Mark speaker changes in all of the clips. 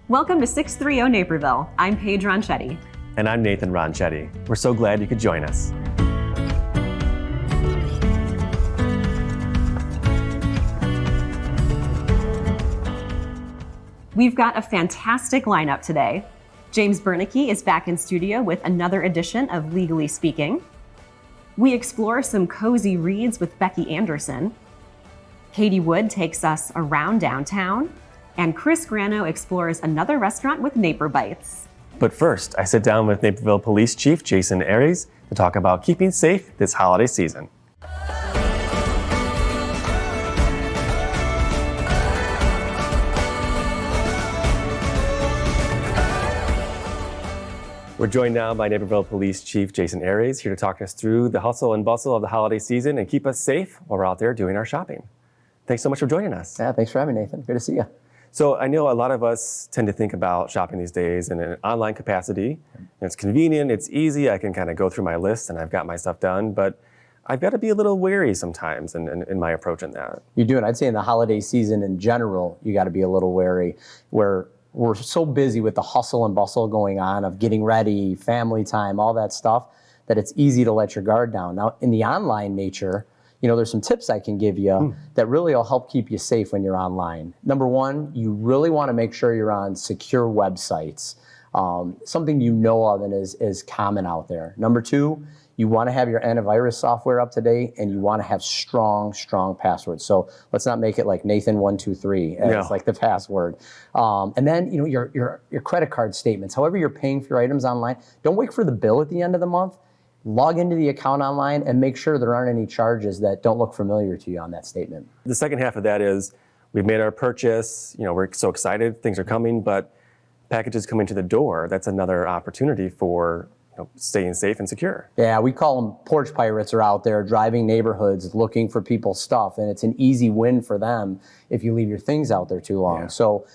Speaker 1: Welcome to 630 Naperville. I'm Paige Ronchetti.
Speaker 2: And I'm Nathan Ronchetti. We're so glad you could join us.
Speaker 1: We've got a fantastic lineup today. James Bernicky is back in studio with another edition of Legally Speaking. We explore some cozy reads with Becky Anderson. Katie Wood takes us around downtown. And Chris Grano explores another restaurant with Naper Bites.
Speaker 2: But first, I sit down with Naperville Police Chief Jason Arres to talk about keeping safe this holiday season. We're joined now by Naperville Police Chief Jason Arres, here to talk us through the hustle and bustle of the holiday season and keep us safe while we're out there doing our shopping. Thanks so much for joining us.
Speaker 3: Yeah, thanks for having me, Nathan. Good to see you.
Speaker 2: So I know a lot of us tend to think about shopping these days in an online capacity. It's convenient, it's easy, I can kind of go through my list and I've got my stuff done, but I've got to be a little wary sometimes in my approach in that.
Speaker 3: You do, and I'd say in the holiday season in general, you got to be a little wary, where we're so busy with the hustle and bustle going on of getting ready, family time, all that stuff, that it's easy to let your guard down. Now, in the online nature, there's some tips I can give you that really will help keep you safe when you're online. Number one, you really want to make sure you're on secure websites, something you know of and is common out there. Number two, you want to have your antivirus software up to date, and you want to have strong passwords. So let's not make it like Nathan123 as like the password. And then your credit card statements, however you're paying for your items online, don't wait for the bill at the end of the month. Log into the account online and make sure there aren't any charges that don't look familiar to you on that statement.
Speaker 2: The second half of that is we've made our purchase, we're so excited, things are coming, but packages coming to the door, that's another opportunity for staying safe and secure.
Speaker 3: Yeah, we call them porch pirates are out there driving neighborhoods looking for people's stuff, and it's an easy win for them if you leave your things out there too long. Yeah. So,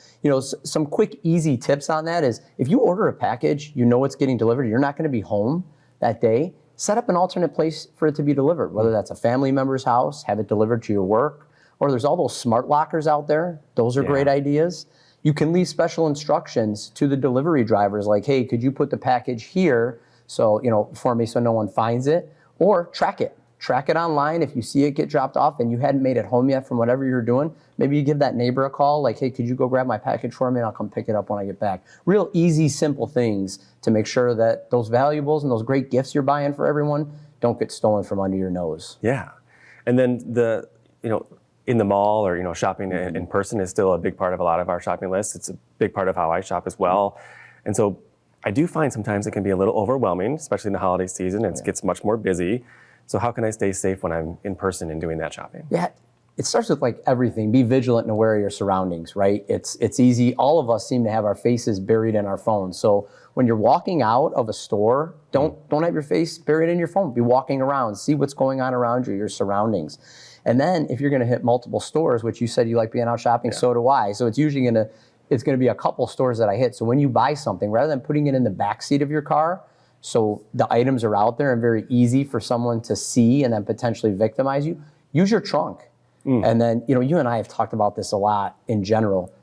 Speaker 3: some quick, easy tips on that is if you order a package, it's getting delivered, you're not going to be home that day, set up an alternate place for it to be delivered, whether that's a family member's house, have it delivered to your work, or there's all those smart lockers out there. Those are great ideas. You can leave special instructions to the delivery drivers like, hey, could you put the package here for me so no one finds it, or track it. Track it online. If you see it get dropped off and you hadn't made it home yet from whatever you're doing, maybe you give that neighbor a call like, hey, could you go grab my package for me and I'll come pick it up when I get back. Real easy, simple things to make sure that those valuables and those great gifts you're buying for everyone don't get stolen from under your nose.
Speaker 2: Yeah. And then in the mall or, shopping in person is still a big part of a lot of our shopping lists. It's a big part of how I shop as well. And so I do find sometimes it can be a little overwhelming, especially in the holiday season. It gets much more busy. So how can I stay safe when I'm in person and doing that shopping?
Speaker 3: Yeah, it starts with like everything. Be vigilant and aware of your surroundings, right? It's easy. All of us seem to have our faces buried in our phones. So when you're walking out of a store, don't have your face buried in your phone. Be walking around, see what's going on around you, your surroundings. And then if you're going to hit multiple stores, which you said you like being out shopping, so do I. So it's usually going to be a couple stores that I hit. So when you buy something, rather than putting it in the back seat of your car, so the items are out there and very easy for someone to see and then potentially victimize you, use your trunk. And then, you and I have talked about this a lot in general.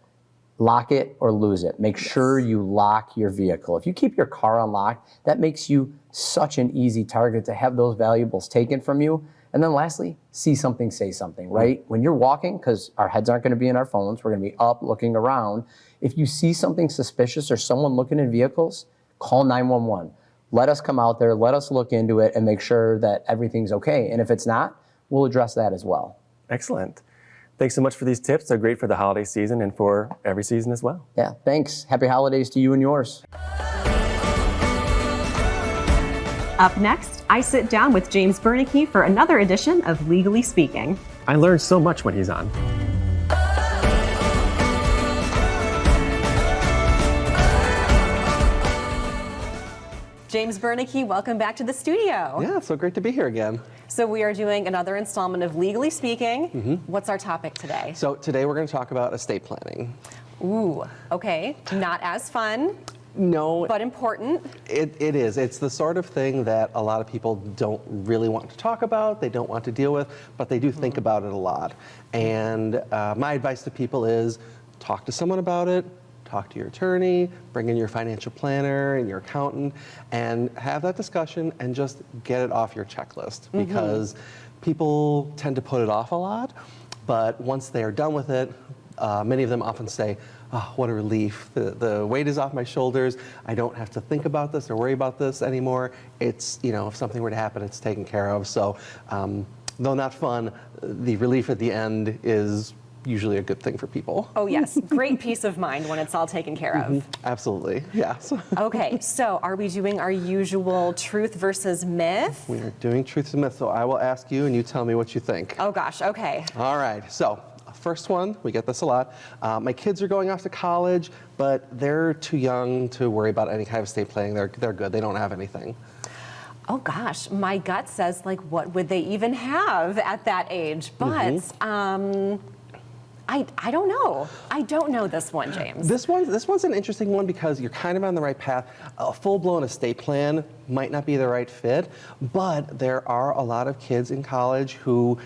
Speaker 3: Lock it or lose it. Make sure you lock your vehicle. If you keep your car unlocked, that makes you such an easy target to have those valuables taken from you. And then lastly, see something, say something, right? When you're walking, because our heads aren't going to be in our phones, we're going to be up looking around. If you see something suspicious or someone looking in vehicles, call 911. Let us come out there, let us look into it and make sure that everything's okay. And if it's not, we'll address that as well.
Speaker 2: Excellent. Thanks so much for these tips. They're great for the holiday season and for every season as well.
Speaker 3: Yeah, thanks. Happy holidays to you and yours.
Speaker 1: Up next, I sit down with James Bernicky for another edition of Legally Speaking.
Speaker 2: I learn so much when he's on.
Speaker 1: James Bernicky, welcome back to the studio.
Speaker 4: Yeah, so great to be here again.
Speaker 1: So we are doing another installment of Legally Speaking. What's our topic today?
Speaker 4: So today we're going to talk about estate planning.
Speaker 1: Ooh, okay. Not as fun.
Speaker 4: No.
Speaker 1: But important.
Speaker 4: It is. It's the sort of thing that a lot of people don't really want to talk about, they don't want to deal with, but they do think about it a lot. And my advice to people is talk to someone about it, talk to your attorney, bring in your financial planner and your accountant, and have that discussion and just get it off your checklist. Because people tend to put it off a lot, but once they are done with it, many of them often say, oh, what a relief. The weight is off my shoulders. I don't have to think about this or worry about this anymore. It's, if something were to happen, it's taken care of. So, though not fun, the relief at the end is usually a good thing for people.
Speaker 1: Oh yes, great peace of mind when it's all taken care of.
Speaker 4: Absolutely, yes.
Speaker 1: Okay, so are we doing our usual truth versus myth?
Speaker 4: We are doing truth and myth, so I will ask you and you tell me what you think.
Speaker 1: Oh gosh, okay.
Speaker 4: All right, so first one, we get this a lot. My kids are going off to college, but they're too young to worry about any kind of estate planning. They're good, they don't have anything.
Speaker 1: Oh gosh, my gut says like, what would they even have at that age? But I don't know. I don't know this one, James.
Speaker 4: This one's an interesting one because you're kind of on the right path. A full-blown estate plan might not be the right fit, but there are a lot of kids in college who,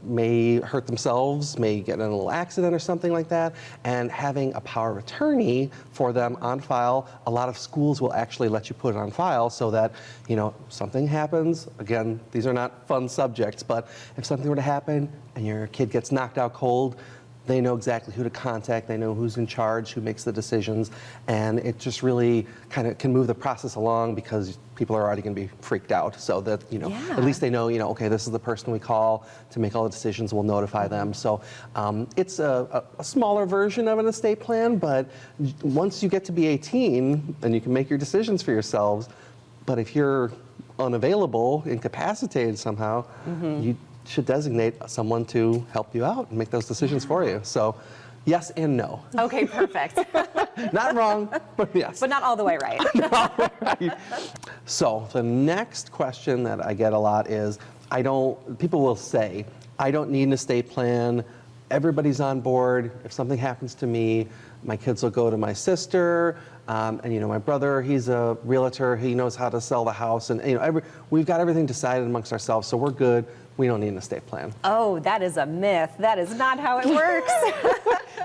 Speaker 4: may hurt themselves, may get in a little accident or something like that, and having a power of attorney for them on file, a lot of schools will actually let you put it on file so that, something happens. Again, these are not fun subjects, but if something were to happen and your kid gets knocked out cold, they know exactly who to contact, they know who's in charge, who makes the decisions, and it just really kind of can move the process along because people are already going to be freaked out. So that, at least they know, okay, this is the person we call to make all the decisions, we'll notify them. So it's a smaller version of an estate plan, but once you get to be 18, then you can make your decisions for yourselves. But if you're unavailable, incapacitated somehow, you should designate someone to help you out and make those decisions for you. So, yes and no.
Speaker 1: Okay, perfect.
Speaker 4: Not wrong, but yes.
Speaker 1: But not all the way right.
Speaker 4: Right. So, the next question that I get a lot is, people will say, I don't need an estate plan. Everybody's on board. If something happens to me, my kids will go to my sister, and my brother, he's a realtor. He knows how to sell the house, and we've got everything decided amongst ourselves, so we're good. We don't need an estate plan.
Speaker 1: Oh, that is a myth. That is not how it works.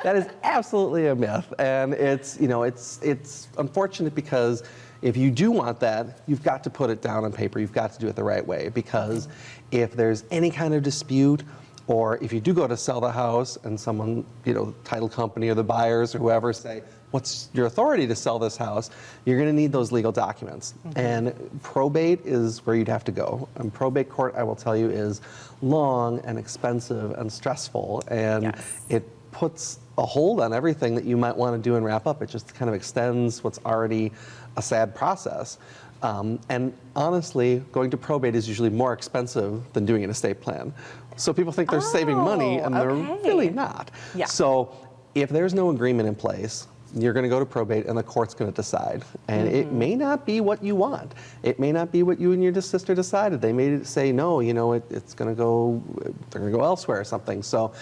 Speaker 4: That is absolutely a myth, and it's unfortunate because if you do want that, you've got to put it down on paper. You've got to do it the right way, because if there's any kind of dispute, or if you do go to sell the house and someone, the title company or the buyers or whoever say, what's your authority to sell this house? You're going to need those legal documents. And probate is where you'd have to go. And probate court, I will tell you, is long and expensive and stressful. And it puts a hold on everything that you might want to do and wrap up. It just kind of extends what's already a sad process. And honestly, going to probate is usually more expensive than doing an estate plan. So people think they're saving money, and they're really not.
Speaker 1: Yeah.
Speaker 4: So if there's no agreement in place, you're going to go to probate, and the court's going to decide. And it may not be what you want. It may not be what you and your sister decided. They may say, no, it's going to go, they're going to go elsewhere or something. So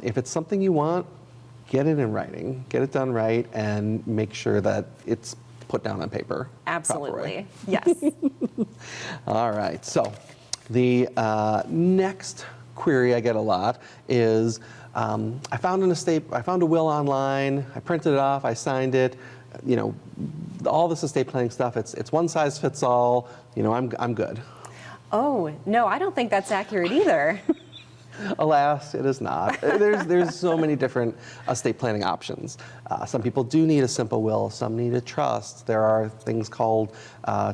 Speaker 4: if it's something you want, get it in writing, get it done right, and make sure that it's put down on paper.
Speaker 1: Absolutely. Yes.
Speaker 4: All right. So the next query I get a lot is, I found a will online, I printed it off, I signed it, all this estate planning stuff, it's one size fits all, I'm good.
Speaker 1: Oh, no, I don't think that's accurate either.
Speaker 4: Alas, it is not. There's so many different estate planning options. Some people do need a simple will, some need a trust. There are things called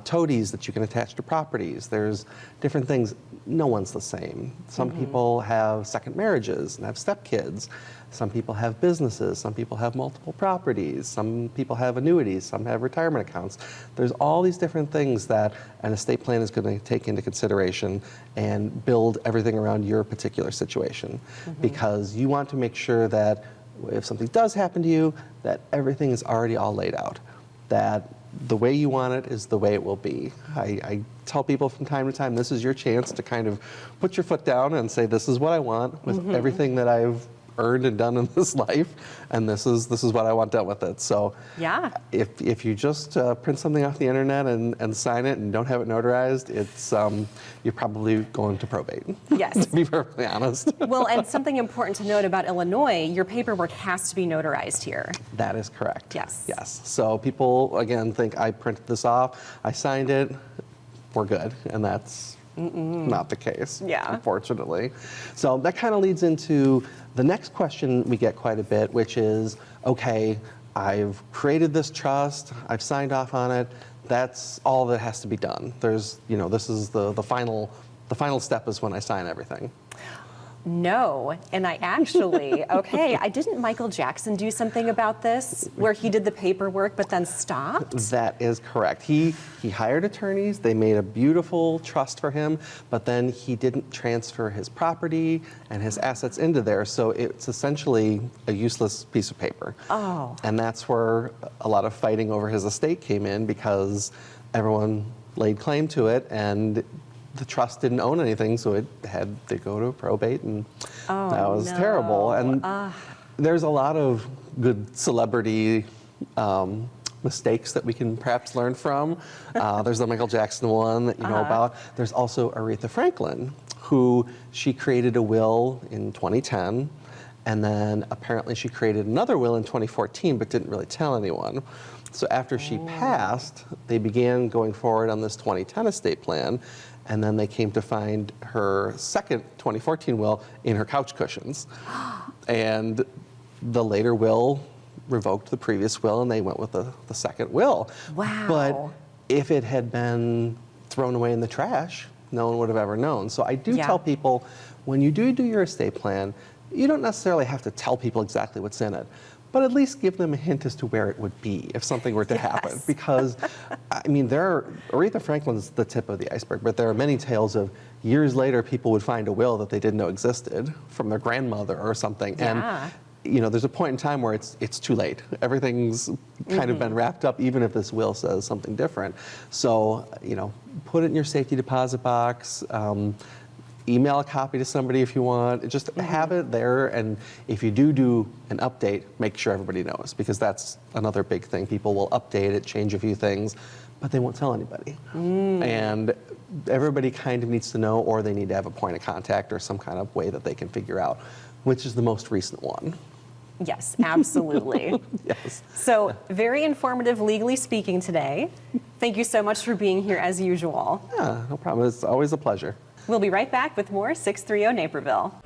Speaker 4: toadies that you can attach to properties. There's different things. No one's the same. Some people have second marriages and have stepkids. Some people have businesses. Some people have multiple properties. Some people have annuities. Some have retirement accounts. There's all these different things that an estate plan is going to take into consideration and build everything around your particular situation. Because you want to make sure that if something does happen to you, that everything is already all laid out. That the way you want it is the way it will be. I tell people from time to time, this is your chance to kind of put your foot down and say, this is what I want with everything that I've earned and done in this life, and this is what I want done with it. So
Speaker 1: Yeah.
Speaker 4: if you just print something off the internet and sign it and don't have it notarized, it's you're probably going to probate.
Speaker 1: Yes.
Speaker 4: To be perfectly honest.
Speaker 1: Well, and something important to note about Illinois, your paperwork has to be notarized here.
Speaker 4: That is correct.
Speaker 1: Yes.
Speaker 4: Yes. So people, again, think I printed this off, I signed it, we're good. And that's not the case,
Speaker 1: Yeah.
Speaker 4: unfortunately. So that kind of leads into the next question we get quite a bit, which is, okay, I've created this trust, I've signed off on it, that's all that has to be done. There's, this is the final step is when I sign everything.
Speaker 1: No, and I actually, didn't Michael Jackson do something about this where he did the paperwork but then stopped?
Speaker 4: That is correct. He hired attorneys, they made a beautiful trust for him, but then he didn't transfer his property and his assets into there, so it's essentially a useless piece of paper.
Speaker 1: Oh.
Speaker 4: And that's where a lot of fighting over his estate came in, because everyone laid claim to it and the trust didn't own anything, so it had to go to probate, and that was terrible. And there's a lot of good celebrity mistakes that we can perhaps learn from. There's the Michael Jackson one that you know about. There's also Aretha Franklin, who she created a will in 2010, and then apparently she created another will in 2014, but didn't really tell anyone. So after she passed, they began going forward on this 2010 estate plan, and then they came to find her second 2014 will in her couch cushions. And the later will revoked the previous will, and they went with the second will.
Speaker 1: Wow.
Speaker 4: But if it had been thrown away in the trash, no one would have ever known. So I do tell people, when you do your estate plan, you don't necessarily have to tell people exactly what's in it, but at least give them a hint as to where it would be if something were to happen. Because, I mean, Aretha Franklin's the tip of the iceberg, but there are many tales of years later people would find a will that they didn't know existed from their grandmother or something.
Speaker 1: Yeah.
Speaker 4: And there's a point in time where it's too late. Everything's kind of been wrapped up, even if this will says something different. So, put it in your safety deposit box. Email a copy to somebody if you want. Just have it there, and if you do an update, make sure everybody knows, because that's another big thing. People will update it, change a few things, but they won't tell anybody. And everybody kind of needs to know, or they need to have a point of contact or some kind of way that they can figure out which is the most recent one.
Speaker 1: Yes, absolutely.
Speaker 4: Yes.
Speaker 1: So, very informative, legally speaking, today. Thank you so much for being here as usual.
Speaker 4: Yeah, no problem. It's always a pleasure.
Speaker 1: We'll be right back with more 630 Naperville.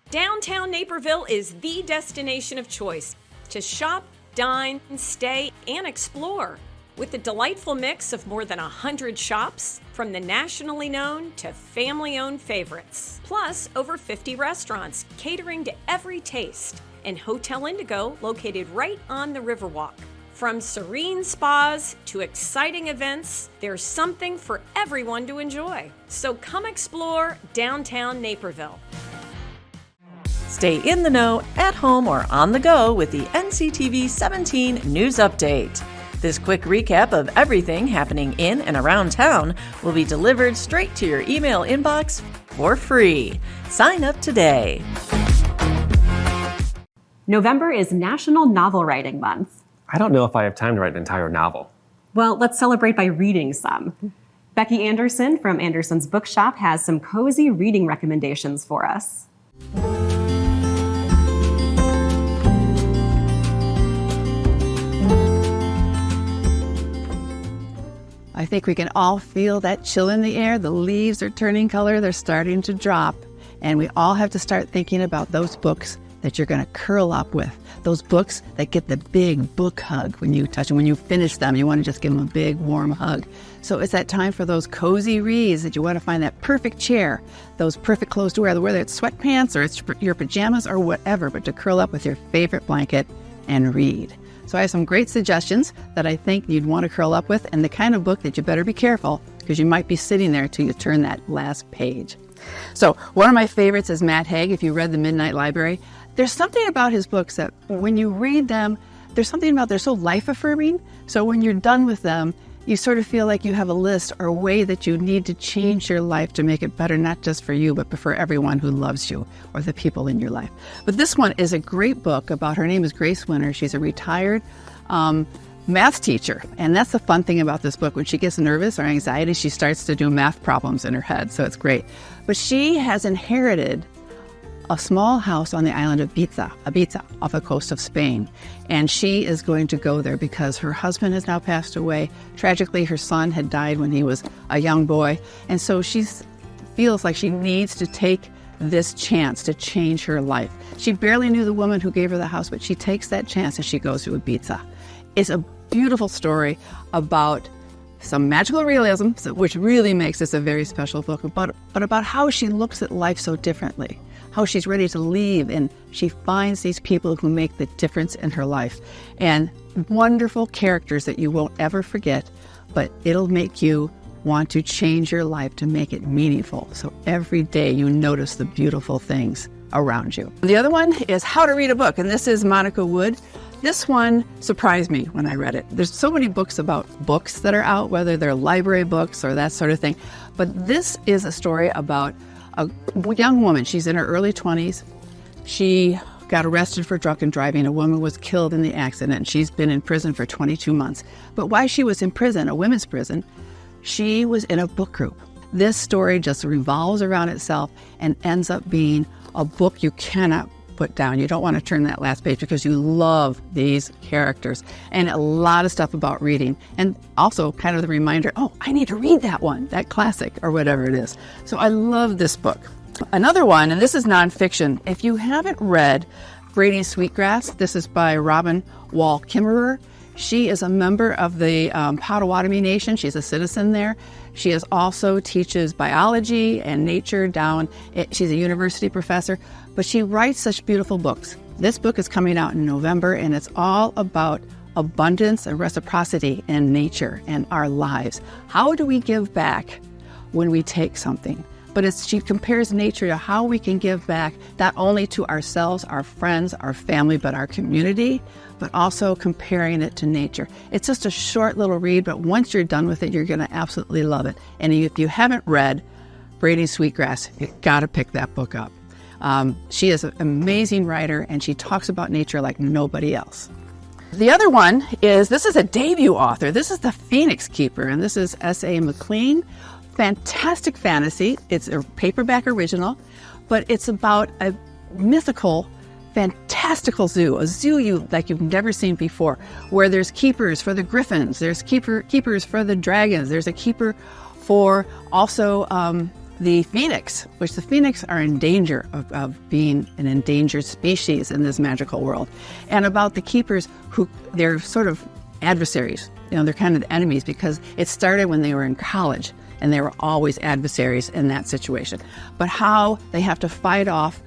Speaker 5: Downtown Naperville is the destination of choice to shop, dine, stay, and explore. With a delightful mix of more than 100 shops, from the nationally known to family-owned favorites. Plus, over 50 restaurants catering to every taste. And Hotel Indigo, located right on the Riverwalk. From serene spas to exciting events, there's something for everyone to enjoy. So come explore downtown Naperville.
Speaker 6: Stay in the know, at home, or on the go with the NCTV 17 News Update. This quick recap of everything happening in and around town will be delivered straight to your email inbox for free. Sign up today.
Speaker 1: November is National Novel Writing Month.
Speaker 2: I don't know if I have time to write an entire novel.
Speaker 1: Well, let's celebrate by reading some. Becky Anderson from Anderson's Bookshop has some cozy reading recommendations for us.
Speaker 7: I think we can all feel that chill in the air. The leaves are turning color, they're starting to drop. And we all have to start thinking about those books that you're going to curl up with. Those books that get the big book hug when you touch them. When you finish them, you want to just give them a big warm hug. So it's that time for those cozy reads that you want to find that perfect chair, those perfect clothes to wear, whether it's sweatpants or it's your pajamas or whatever, but to curl up with your favorite blanket and read. So I have some great suggestions that I think you'd want to curl up with, and the kind of book that you better be careful, because you might be sitting there till you turn that last page. So one of my favorites is Matt Haig. If you read The Midnight Library, there's something about his books that when you read them, there's something about they're so life-affirming. So when you're done with them, you sort of feel like you have a list or a way that you need to change your life to make it better, not just for you, but for everyone who loves you or the people in your life. But this one is a great book about, her name is Grace Winter. She's a retired math teacher. And that's the fun thing about this book. When she gets nervous or anxiety, she starts to do math problems in her head. So it's great. But she has inherited a small house on the island of Ibiza, off the coast of Spain. And she is going to go there because her husband has now passed away. Tragically, her son had died when he was a young boy. And so she feels like she needs to take this chance to change her life. She barely knew the woman who gave her the house, but she takes that chance as she goes to Ibiza. It's a beautiful story about some magical realism, which really makes this a very special book, but about how she looks at life so differently, how she's ready to leave, and she finds these people who make the difference in her life. And wonderful characters that you won't ever forget, but it'll make you want to change your life to make it meaningful. So every day you notice the beautiful things around you. The other one is How to Read a Book, and this is Monica Wood. This one surprised me when I read it. There's so many books about books that are out, whether they're library books or that sort of thing. But this is a story about a young woman. She's in her early 20s. She got arrested for drunken driving. A woman was killed in the accident. She's been in prison for 22 months. But while she was in prison, a women's prison, she was in a book group. This story just revolves around itself and ends up being a book you cannot put down. You don't want to turn that last page because you love these characters, and a lot of stuff about reading, and also kind of the reminder, oh, I need to read that one, that classic or whatever it is. So I love this book. Another one, and this is nonfiction. If you haven't read Braiding Sweetgrass, this is by Robin Wall Kimmerer. She is a member of the Potawatomi Nation. She's a citizen there. She also teaches biology and nature down. She's a university professor, but she writes such beautiful books. This book is coming out in November, and it's all about abundance and reciprocity in nature and our lives. How do we give back when we take something? But she compares nature to how we can give back, not only to ourselves, our friends, our family, but our community, but also comparing it to nature. It's just a short little read, but once you're done with it, you're going to absolutely love it. And if you haven't read Braiding Sweetgrass, you've got to pick that book up. She is an amazing writer, and she talks about nature like nobody else. The other one is, this is a debut author. This is The Phoenix Keeper, and this is S.A. McLean. Fantastic fantasy. It's a paperback original, but it's about a mythical, fantastical zoo, a zoo you've never seen before, where there's keepers for the griffins, there's keepers for the dragons, there's a keeper for also the phoenix, which the phoenix are in danger of being an endangered species in this magical world, and about the keepers who they're sort of adversaries. They're kind of enemies because it started when they were in college, and they were always adversaries in that situation. But how they have to fight off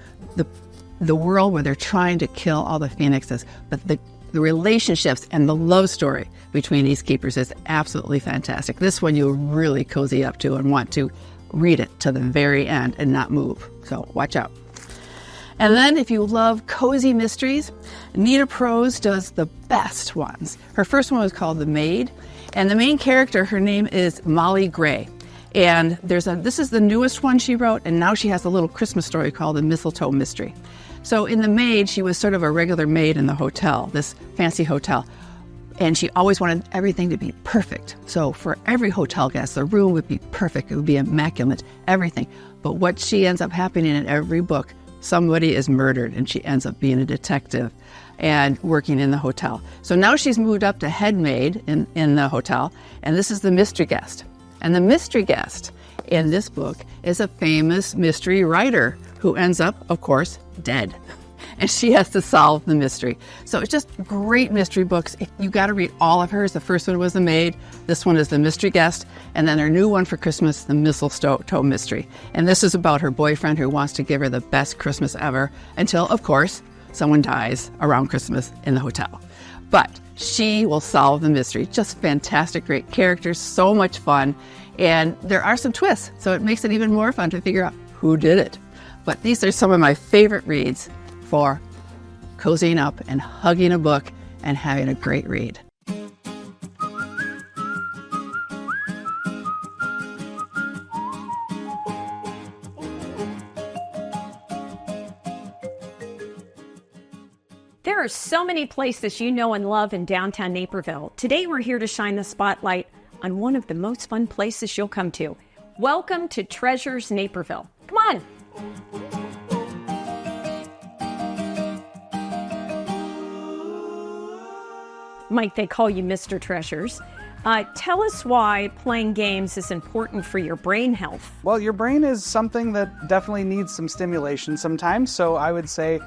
Speaker 7: the world where they're trying to kill all the phoenixes. But the relationships and the love story between these keepers is absolutely fantastic. This one you'll really cozy up to and want to read it to the very end and not move. So watch out. And then if you love cozy mysteries, Nita Prose does the best ones. Her first one was called The Maid, and the main character, her name is Molly Gray. And this is the newest one she wrote, and now she has a little Christmas story called The Mistletoe Mystery. So in The Maid, she was sort of a regular maid in the hotel, this fancy hotel. And she always wanted everything to be perfect. So for every hotel guest, the room would be perfect. It would be immaculate, everything. But what she ends up happening in every book, somebody is murdered, and she ends up being a detective and working in the hotel. So now she's moved up to head maid in the hotel, and this is the mystery guest. And the mystery guest in this book is a famous mystery writer who ends up, of course, dead. And she has to solve the mystery. So it's just great mystery books. You got to read all of hers. The first one was The Maid. This one is The Mystery Guest. And then her new one for Christmas, The Mistletoe Mystery. And this is about her boyfriend who wants to give her the best Christmas ever until, of course, someone dies around Christmas in the hotel. But she will solve the mystery. Just fantastic, great characters, so much fun. And there are some twists, so it makes it even more fun to figure out who did it. But these are some of my favorite reads for cozying up and hugging a book and having a great read.
Speaker 5: There are so many places you know and love in downtown Naperville. Today we're here to shine the spotlight on one of the most fun places you'll come to. Welcome to Treasures Naperville. Come on. Mike, they call you Mr. Treasures. Tell us why playing games is important for your brain health.
Speaker 8: Well, your brain is something that definitely needs some stimulation sometimes. So I would say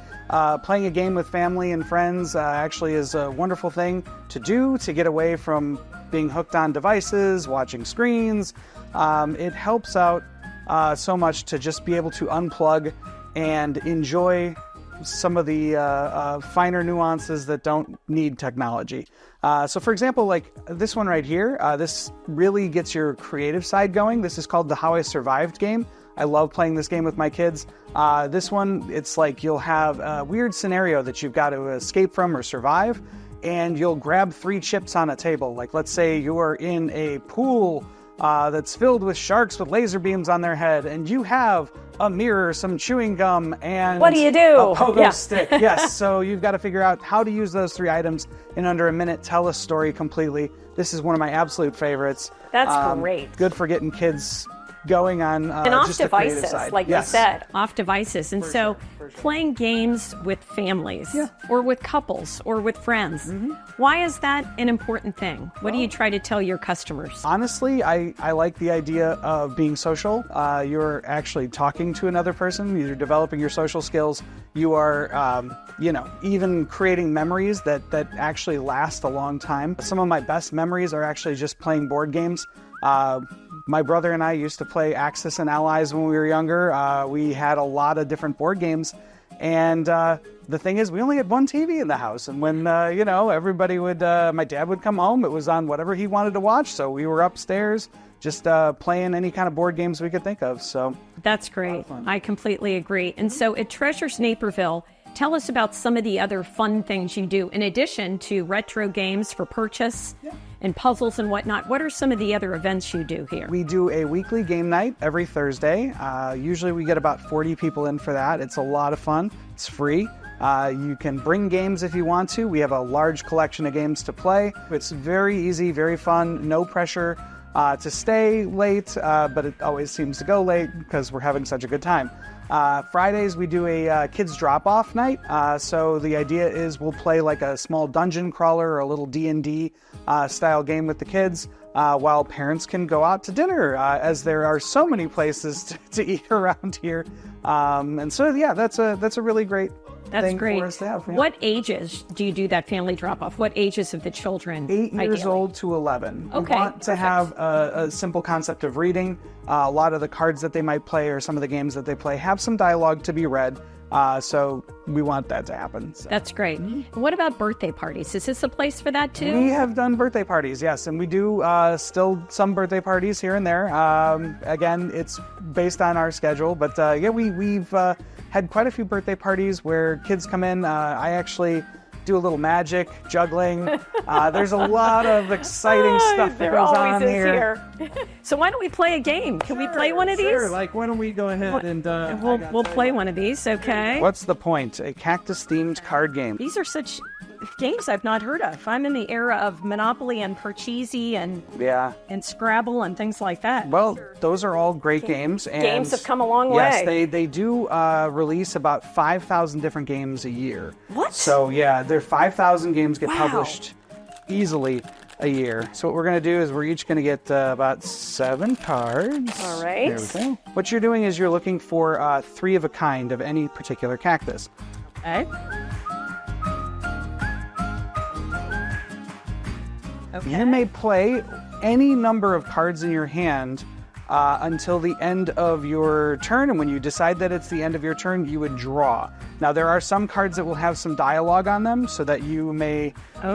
Speaker 8: playing a game with family and friends actually is a wonderful thing to do to get away from being hooked on devices, watching screens. It helps out so much to just be able to unplug and enjoy some of the finer nuances that don't need technology. So for example, like this one right here, this really gets your creative side going. This is called the How I Survived game. I love playing this game with my kids. This one, it's like you'll have a weird scenario that you've got to escape from or survive, and you'll grab 3 chips on a table. Like let's say you are in a pool that's filled with sharks with laser beams on their head, and you have a mirror, some chewing gum, and
Speaker 5: What do you do?
Speaker 8: a pogo
Speaker 5: Yeah.
Speaker 8: stick. Yes, so you've got to figure out how to use those 3 items in under a minute, tell a story completely. This is one of my absolute favorites.
Speaker 5: That's great.
Speaker 8: Good for getting kids going on
Speaker 5: And off
Speaker 8: just the creative
Speaker 5: devices,
Speaker 8: side.
Speaker 5: like
Speaker 8: Yes.
Speaker 5: you said, off devices. And so playing games with families or with couples or with friends, why is that an important thing? What do you try to tell your customers?
Speaker 8: Honestly, I like the idea of being social. You're actually talking to another person. You're developing your social skills. You are, even creating memories that actually last a long time. Some of my best memories are actually just playing board games. My brother and I used to play Axis and Allies when we were younger. We had a lot of different board games. And the thing is, we only had one TV in the house. And when, everybody would, my dad would come home, it was on whatever he wanted to watch. So we were upstairs just playing any kind of board games we could think of. So
Speaker 5: That's great. I completely agree. And so at Treasures Naperville, tell us about some of the other fun things you do in addition to retro games for purchase and puzzles and whatnot. What are some of the other events you do here?
Speaker 8: we do a weekly game night every Thursday. Usually we get about 40 people in for that. It's a lot of fun. It's free. You can bring games if you want to. We have a large collection of games to play. It's very easy, very fun, no pressure to stay late, but it always seems to go late because we're having such a good time. Fridays we do a kids drop-off night. So the idea is we'll play like a small dungeon crawler or a little D&D style game with the kids while parents can go out to dinner, as there are so many places to eat around here. And so yeah, that's a really great thing
Speaker 5: great.
Speaker 8: for us to have. Yeah.
Speaker 5: What ages do you do that family drop-off? What ages of the children?
Speaker 8: 8 years
Speaker 5: ideally?
Speaker 8: old to 11.
Speaker 5: Okay,
Speaker 8: We want to have a simple concept of reading. A lot of the cards that they might play or some of the games that they play have some dialogue to be read. So we want that to happen. So.
Speaker 5: That's great. What about birthday parties? Is this a place for that too?
Speaker 8: We have done birthday parties, yes, and we do still some birthday parties here and there. Again, it's based on our schedule, but we've had quite a few birthday parties where kids come in. I actually do a little magic, juggling. There's a lot of exciting stuff that
Speaker 5: There
Speaker 8: goes
Speaker 5: always
Speaker 8: on
Speaker 5: is
Speaker 8: here.
Speaker 5: So why don't we play a game? Can we play one of these?
Speaker 8: Sure, why don't we go ahead and
Speaker 5: We'll play one of these, okay?
Speaker 8: What's the point? A cactus-themed card game.
Speaker 5: These are such games I've not heard of. I'm in the era of Monopoly and Parcheesi
Speaker 8: Yeah.
Speaker 5: and Scrabble and things like that.
Speaker 8: Well, those are all great games. And
Speaker 5: Games have come a long
Speaker 8: yes,
Speaker 5: way.
Speaker 8: they do release about 5,000 different games a year.
Speaker 5: What?
Speaker 8: So yeah, there 5,000 games get
Speaker 5: Wow.
Speaker 8: published easily a year. So what we're going to do is we're each going to get about 7 cards.
Speaker 5: All right.
Speaker 8: There we go. What you're doing is you're looking for 3 of a kind of any particular cactus.
Speaker 5: Okay.
Speaker 8: You may play any number of cards in your hand until the end of your turn, and when you decide that it's the end of your turn, you would draw. Now, there are some cards that will have some dialogue on them so that you may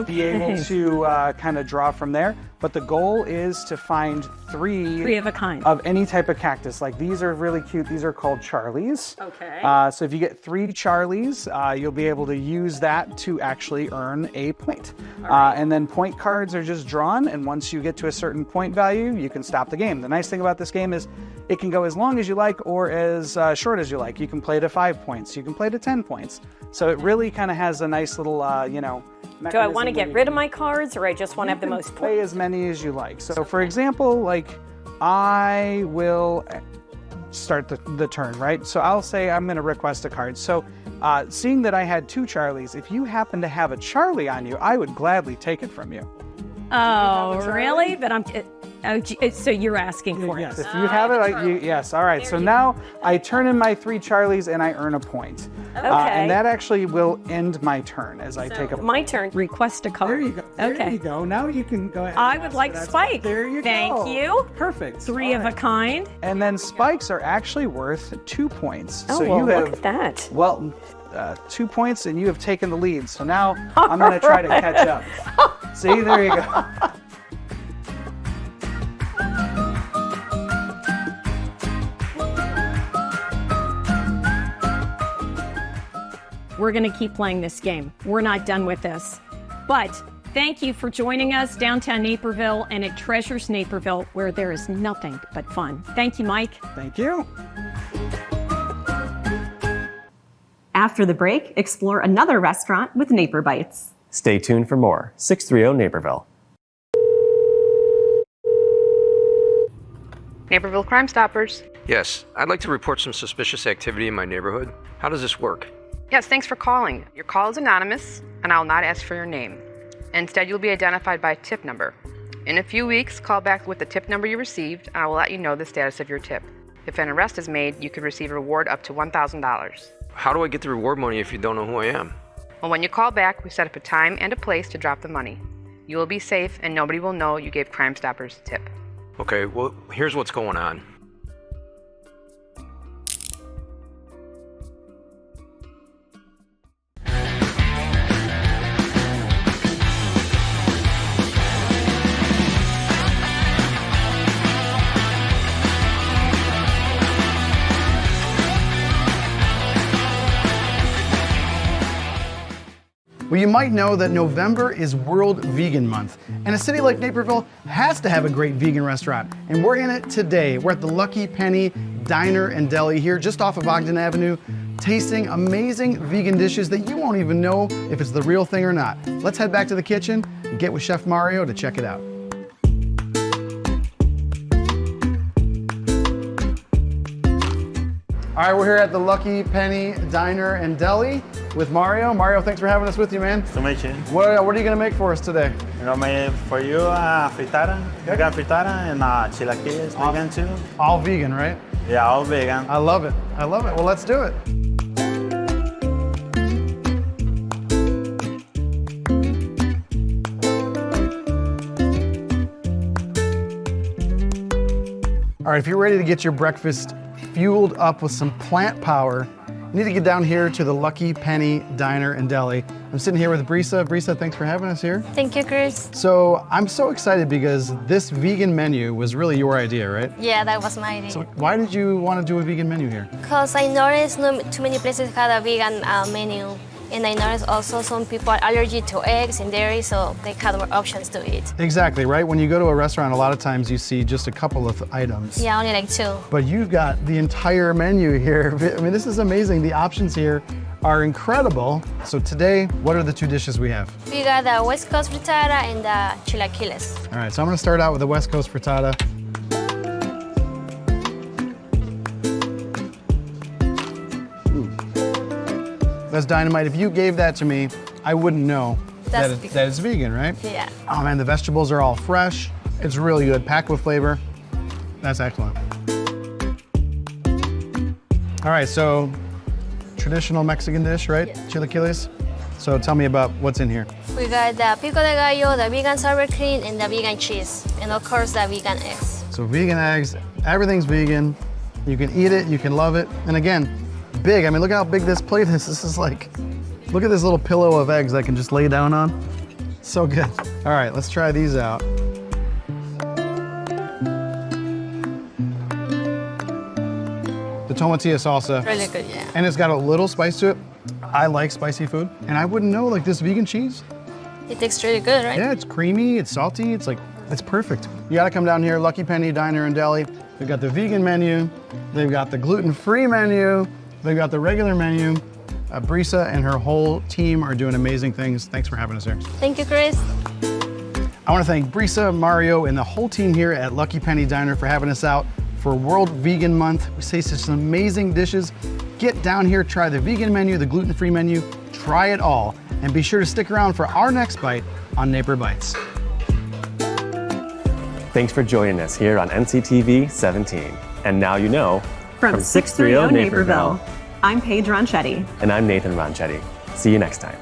Speaker 8: be able to kind of draw from there, but the goal is to find 3
Speaker 5: of a kind.
Speaker 8: of any type of cactus. Like these are really cute. These are called Charlies.
Speaker 5: Okay.
Speaker 8: So if you get 3 Charlies, you'll be able to use that to actually earn a point. And then point cards are just drawn, and once you get to a certain point value, you can stop the game. The nice thing about this game is It can go as long as you like or as short as you like. You can play to 5 points. You can play to 10 points. So it really kind of has a nice little,
Speaker 5: Do I want to get rid of my cards, or I just want to have the most
Speaker 8: play
Speaker 5: points?
Speaker 8: as many as you like. So for example, like I will start the turn, right? So I'll say I'm going to request a card. So seeing that I had 2 Charlies, if you happen to have a Charlie on you, I would gladly take it from you.
Speaker 5: Oh, really? But so you're asking for
Speaker 8: Yes,
Speaker 5: it.
Speaker 8: if you have it, yes. All right. So now I turn in my 3 Charlies and I earn a point.
Speaker 5: Okay.
Speaker 8: And that actually will end my turn as I take a.
Speaker 5: My turn. Request a card.
Speaker 8: There you go. There
Speaker 5: Okay.
Speaker 8: you go. Now you can go ahead.
Speaker 5: I would like Spike.
Speaker 8: There you go.
Speaker 5: Thank you.
Speaker 8: Perfect.
Speaker 5: 3 of a kind.
Speaker 8: And then spikes are actually worth 2 points.
Speaker 5: Oh,
Speaker 8: so
Speaker 5: well,
Speaker 8: you have,
Speaker 5: look at that.
Speaker 8: Well, 2 points, and you have taken the lead. So now I'm going to try to catch up. See, there you go.
Speaker 5: We're going to keep playing this game. We're not done with this. But thank you for joining us downtown Naperville and at Treasures Naperville, where there is nothing but fun. Thank you, Mike.
Speaker 8: Thank you.
Speaker 1: After the break, explore another restaurant with Naper Bites.
Speaker 2: Stay tuned for more. 630 Naperville.
Speaker 9: Naperville Crime Stoppers.
Speaker 10: Yes, I'd like to report some suspicious activity in my neighborhood. How does this work?
Speaker 9: Yes, thanks for calling. Your call is anonymous, and I'll not ask for your name. Instead, you'll be identified by tip number. In a few weeks, call back with the tip number you received, and I will let you know the status of your tip. If an arrest is made, you could receive a reward up to $1,000.
Speaker 10: How do I get the reward money if you don't know who I am?
Speaker 9: Well, when you call back, we set up a time and a place to drop the money. You will be safe, and nobody will know you gave Crime Stoppers a tip.
Speaker 10: Okay, well, here's what's going on.
Speaker 11: Well, you might know that November is World Vegan Month, and a city like Naperville has to have a great vegan restaurant, and we're in it today. We're at the Lucky Penny Diner and Deli here just off of Ogden Avenue, tasting amazing vegan dishes that you won't even know if it's the real thing or not. Let's head back to the kitchen and get with Chef Mario to check it out. All right, we're here at the Lucky Penny Diner and Deli with Mario. Mario, thanks for having us with you, man.
Speaker 12: To make it.
Speaker 11: What are you gonna make for us today?
Speaker 12: You know, made for you frittata, vegan frittata, and chilaquiles vegan too.
Speaker 11: All vegan, right?
Speaker 12: Yeah, all vegan.
Speaker 11: I love it. I love it. Well, let's do it. All right, if you're ready to get your breakfast fueled up with some plant power, you need to get down here to the Lucky Penny Diner and Deli. I'm sitting here with Brisa. Brisa, thanks for having us here.
Speaker 13: Thank you, Chris.
Speaker 11: So I'm so excited because this vegan menu was really your idea, right?
Speaker 13: Yeah, that was my idea.
Speaker 11: So why did you want to do a vegan menu here?
Speaker 13: Because I noticed not too many places had a vegan menu. And I noticed also some people are allergic to eggs and dairy, so they had more options to eat.
Speaker 11: Exactly, right? When you go to a restaurant, a lot of times you see just a couple of items.
Speaker 13: Yeah, only like 2.
Speaker 11: But you've got the entire menu here. I mean, this is amazing. The options here are incredible. So today, what are the 2 dishes we have?
Speaker 13: We got the West Coast frittata and the chilaquiles.
Speaker 11: All right, so I'm gonna start out with the West Coast frittata. That's dynamite. If you gave that to me, I wouldn't know that it's vegan, right?
Speaker 13: Yeah.
Speaker 11: Oh man, the vegetables are all fresh. It's really good, packed with flavor. That's excellent. All right, so traditional Mexican dish, right?
Speaker 13: Yeah.
Speaker 11: Chilaquiles. So tell me about what's in here.
Speaker 13: We got the pico de gallo, the vegan sour cream, and the vegan cheese. And of course, the vegan eggs.
Speaker 11: So vegan eggs, everything's vegan. You can eat it, you can love it. And again, big. I mean, look how big this plate is. This is like, look at this little pillow of eggs I can just lay down on. So good. All right, let's try these out. The tomatilla salsa.
Speaker 13: Really good, yeah.
Speaker 11: And it's got a little spice to it. I like spicy food. And I wouldn't know, like this vegan cheese.
Speaker 13: It tastes really good, right?
Speaker 11: Yeah, it's creamy, it's salty, it's perfect. You gotta come down here, Lucky Penny Diner and Deli. They've got the vegan menu. They've got the gluten-free menu. They've got the regular menu. Brisa and her whole team are doing amazing things. Thanks for having us here.
Speaker 13: Thank you, Chris.
Speaker 11: I want to thank Brisa, Mario, and the whole team here at Lucky Penny Diner for having us out for World Vegan Month. We tasted some amazing dishes. Get down here, try the vegan menu, the gluten-free menu, try it all. And be sure to stick around for our next bite on Naper Bites.
Speaker 2: Thanks for joining us here on NCTV 17. And now you know,
Speaker 1: From 630 Naperville, I'm Paige Ronchetti.
Speaker 2: And I'm Nathan Ronchetti. See you next time.